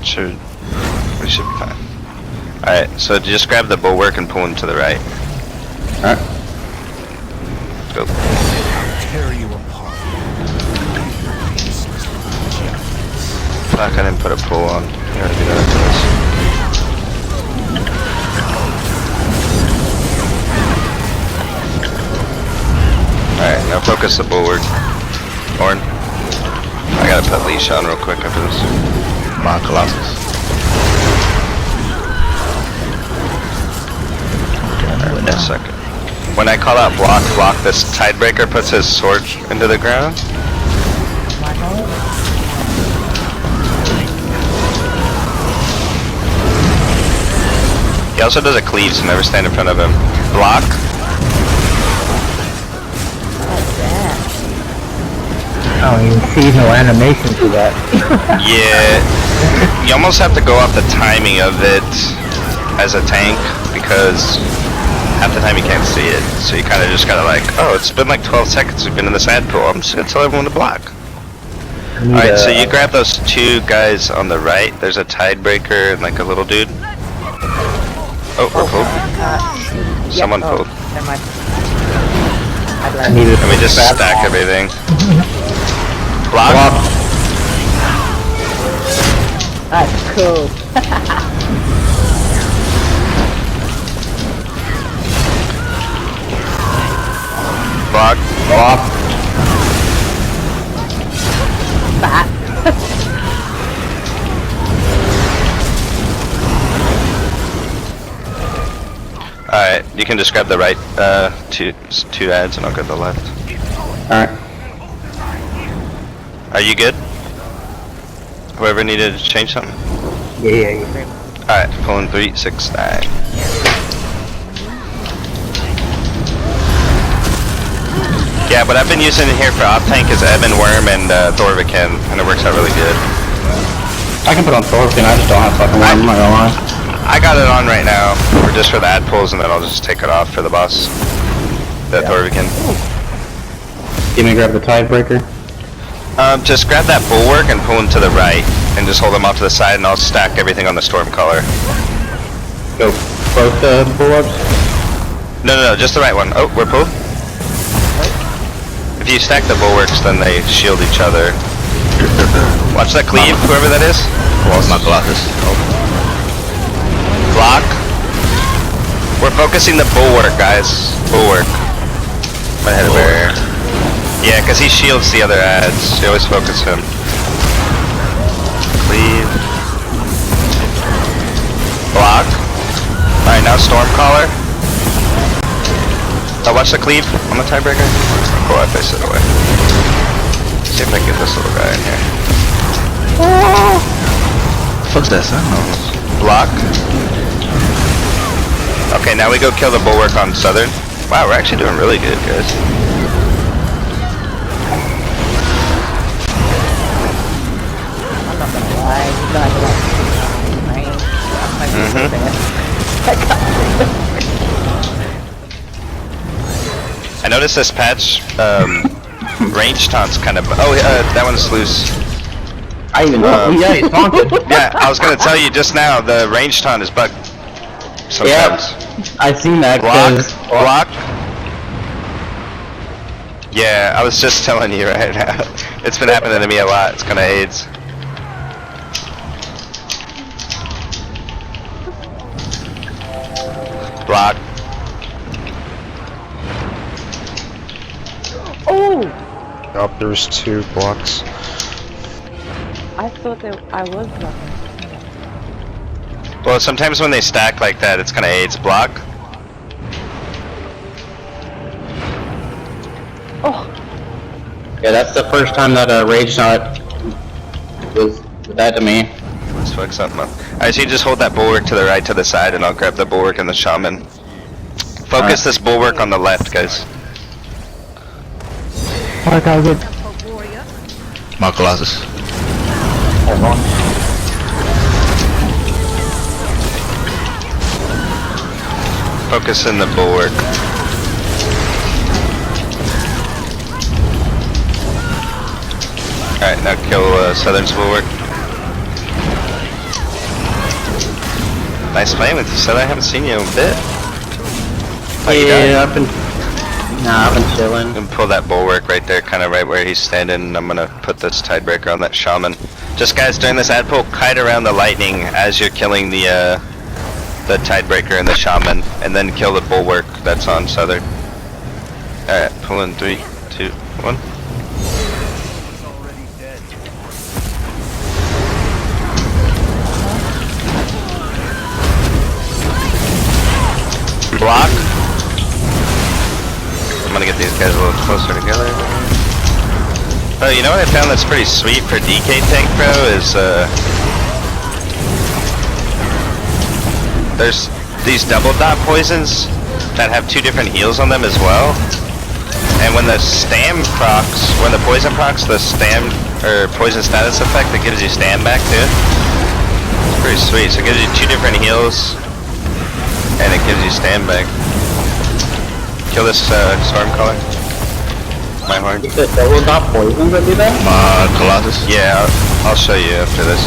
We should be fine. Alright, so just grab the bulwark and pull him to the right. Alright. Go. Tear you apart. Fuck, I didn't put a pull on. You gotta do that to us. Alright, now focus the bulwark. Orin. I gotta put leash on real quick after this. Come on, Colossus. Alright, a second. When I call out block, this tidebreaker puts his sword into the ground. He also does a cleave, so never stand in front of him. Block. Oh, you see no animation to that. Yeah, you almost have to go off the timing of it as a tank, because half the time you can't see it. So you kind of just gotta like, oh, it's been like 12 seconds we've been in the sand pool. I'm just gonna tell everyone to block. Alright, so you grab those two guys on the right. There's a tidebreaker and like a little dude. Oh, we're pulled. Someone pulled. Never mind. Let me just stack everything. Block. That's cool. Block. Fat. Alright, you can just grab the right two ads and I'll grab the left. Alright. Are you good? Whoever needed to change something? Yeah. Alright, pulling 3, 6, 9. Yeah, what I've been using in here for op tank is Evan Worm and Thorvican, and it works out really good. I can put on Thorvican, I just don't have fucking one, I'm not gonna lie. I got it on right now, just for the ad pulls, and then I'll just take it off for the boss. The Thorvican. Give me grab the tidebreaker. Just grab that bulwark and pull him to the right, and just hold him off to the side, and I'll stack everything on the storm collar. Go both the bulwarks? No, just the right one. Oh, we're pulled. If you stack the bulwarks, then they shield each other. Watch that cleave, whoever that is. Well, it's not Colossus. Block. We're focusing the bulwark, guys. Bulwark. My head of barrier. Yeah, because he shields the other ads. You always focus him. Cleave. Block. Alright, now storm collar. Watch the cleave on the tiebreaker. Cool, I face it away. See if I can get this little guy in here. What's that sound? Block. Okay, now we go kill the bulwark on southern. Wow, we're actually doing really good, guys. I'm not gonna lie, you guys are like, right? That might be so bad. I noticed this patch, range taunts kind of. Oh, that one's loose. I even know. Yeah, he's taunted. Yeah, I was gonna tell you just now. The range taunt is bugged. Sometimes. Yeah, I've seen that. Block. Yeah, I was just telling you right now. It's been happening to me a lot. It's kind of AIDS. Block. Oh! Up, there's 2 blocks. I thought that I was blocking. Well, sometimes when they stack like that, it's kind of AIDS. Block. Oh! Yeah, that's the first time that a rage shot was that to me. Let's fuck something up. Alright, so you just hold that bulwark to the right, to the side, and I'll grab the bulwark and the shaman. Focus this bulwark on the left, guys. Alright, that was good. My Colossus. Hold on. Focus in the bulwark. Alright, now kill Southern's bulwark. Nice playing with you, son. I haven't seen you in a bit. How you doing? Yeah, I've been chilling. I'm gonna pull that bulwark right there, kind of right where he's standing, and I'm gonna put this tidebreaker on that shaman. Just guys, during this ad pull, kite around the lightning as you're killing the tidebreaker and the shaman, and then kill the bulwark that's on southern. Alright, pull in 3, 2, 1. Block. I'm gonna get these guys a little closer together. Oh, you know what I found that's pretty sweet for DK tank, bro, is there's these double dot poisons that have 2 different heals on them as well. And when the stam procs, when the poison procs the stam or poison status effect, it gives you stam back too. It's pretty sweet. So it gives you 2 different heals, and it gives you stam back. Kill this Stormcaller. My horn. You said double dot poison that do that? Colossus. Yeah, I'll show you after this.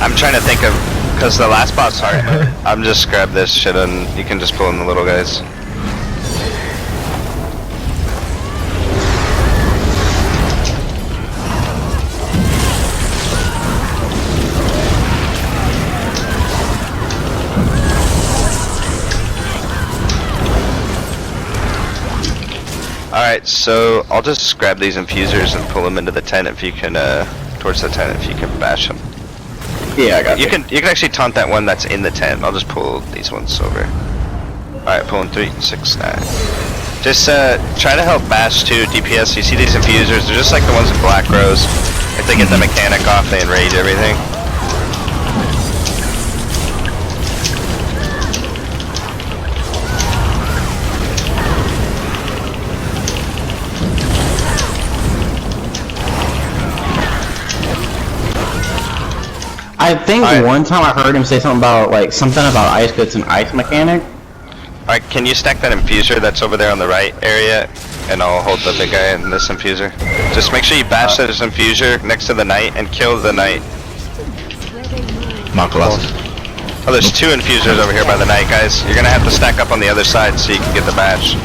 I'm trying to think of, cause the last boss hard. I'm just grab this shit and you can just pull in the little guys. Alright, so I'll just grab these infusers and pull them into the tent if you can, towards the tent if you can bash them. Yeah, I got You can actually taunt that one that's in the tent. I'll just pull these ones over. Alright, pulling 3, 6, 9. Just try to help bash too, DPS. You see these infusers, they're just like the ones in Black Rose. If they get the mechanic off, they enrage everything. I think one time I heard him say something about ice goods and ice mechanic. Alright, can you stack that infuser that's over there on the right area? And I'll hold the big guy in this infuser. Just make sure you bash this infuser next to the knight and kill the knight. Not Colossus. Oh, there's 2 infusers over here by the knight, guys. You're gonna have to stack up on the other side so you can get the bash.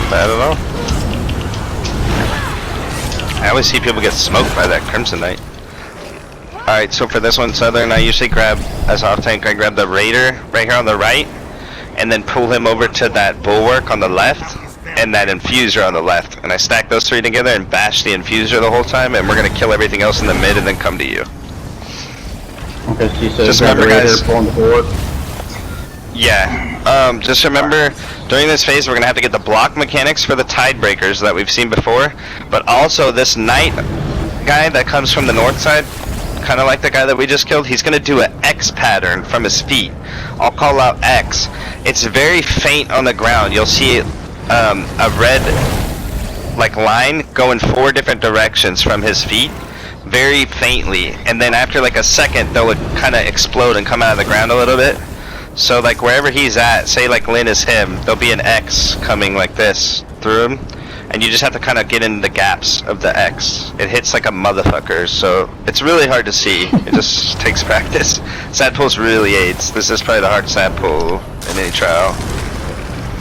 Bad at all. I always see people get smoked by that Crimson Knight. Alright, so for this one, Southern, I usually grab, as off tank, I grab the Raider right here on the right, and then pull him over to that Bulwark on the left, and that Infuser on the left. And I stack those 3 together and bash the Infuser the whole time, and we're gonna kill everything else in the mid and then come to you. Okay, so you said Just grab the remember, Raider, guys. pull on the board. Yeah, just remember, during this phase we're going to have to get the block mechanics for the tidebreakers that we've seen before, but also this knight guy that comes from the north side, kind of like the guy that we just killed, he's going to do an X pattern from his feet. I'll call out X. It's very faint on the ground. You'll see a red line going 4 different directions from his feet, very faintly, and then after like a second they'll kind of explode and come out of the ground a little bit. So like wherever he's at, say like Lynn is him, there'll be an X coming like this through him, and you just have to kind of get in the gaps of the X. It hits like a motherfucker, so it's really hard to see. It just takes practice. Sad pulls really aids. This is probably the hardest sad pull in any trial.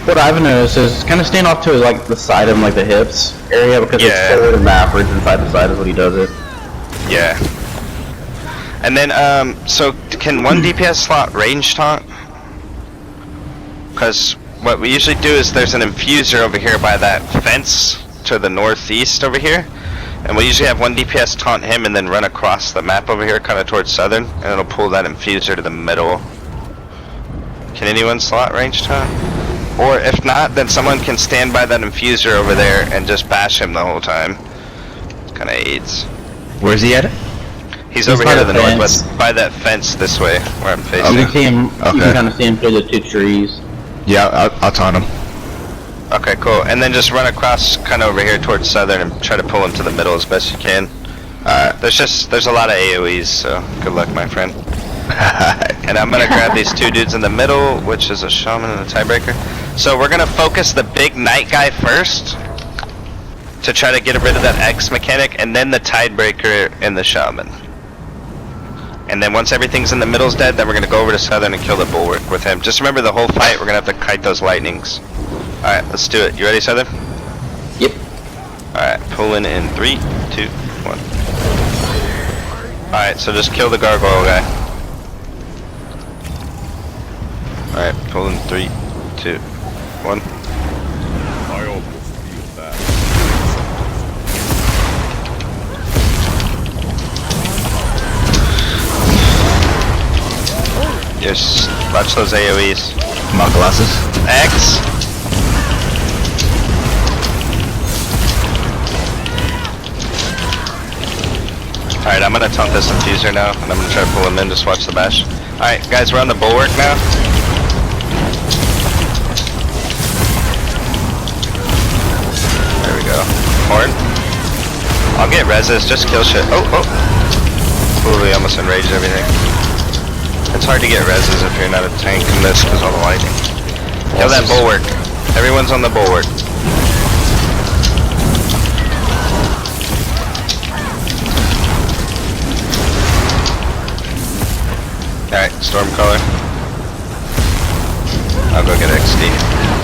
What I've noticed is kind of stand off to like the side of him, like the hips area, because Yeah. it's forward and backwards and side to side is what he does it. Yeah. And then, so can 1 DPS slot range taunt? Because what we usually do is there's an infuser over here by that fence to the northeast over here, and we usually have 1 DPS taunt him and then run across the map over here kind of towards southern, and it'll pull that infuser to the middle. Can anyone slot range taunt? Or if not, then someone can stand by that infuser over there and just bash him the whole time. Kind of aids. Where's he at? He's over by here to the the fence. northwest, by that fence this way, where I'm facing. You can see him. You Okay. can kind of see him through the 2 trees. Yeah, I'll taunt him. Okay, cool. And then just run across kind of over here towards southern and try to pull him to the middle as best you can. There's a lot of AoEs, so good luck, my friend. And I'm gonna grab these two dudes in the middle, which is a shaman and a tiebreaker. So we're gonna focus the big knight guy first to try to get rid of that X mechanic, and then the tiebreaker and the shaman. And then once everything's in the middle's dead, then we're gonna go over to southern and kill the bulwark with him. Just remember the whole fight, we're gonna have to kite those lightnings. Alright, let's do it. You ready, southern? Yep. Alright, pulling in 3, 2, 1. Alright, so just kill the gargoyle guy. Alright, pulling 3, 2, 1. I almost feel that. Just watch those AoEs. My glasses. X! Alright, I'm gonna taunt this infuser now, and I'm gonna try to pull him in, just watch the bash. Alright, guys, we're on the bulwark now. There we go. Horn. I'll get reses, just kill shit. Oh, oh! Ooh, we almost enraged everything. It's hard to get reses if you're not a tank in this because of all the lightning. Kill that bulwark. Everyone's on the bulwark. Alright, Stormcaller. I'll go get XD.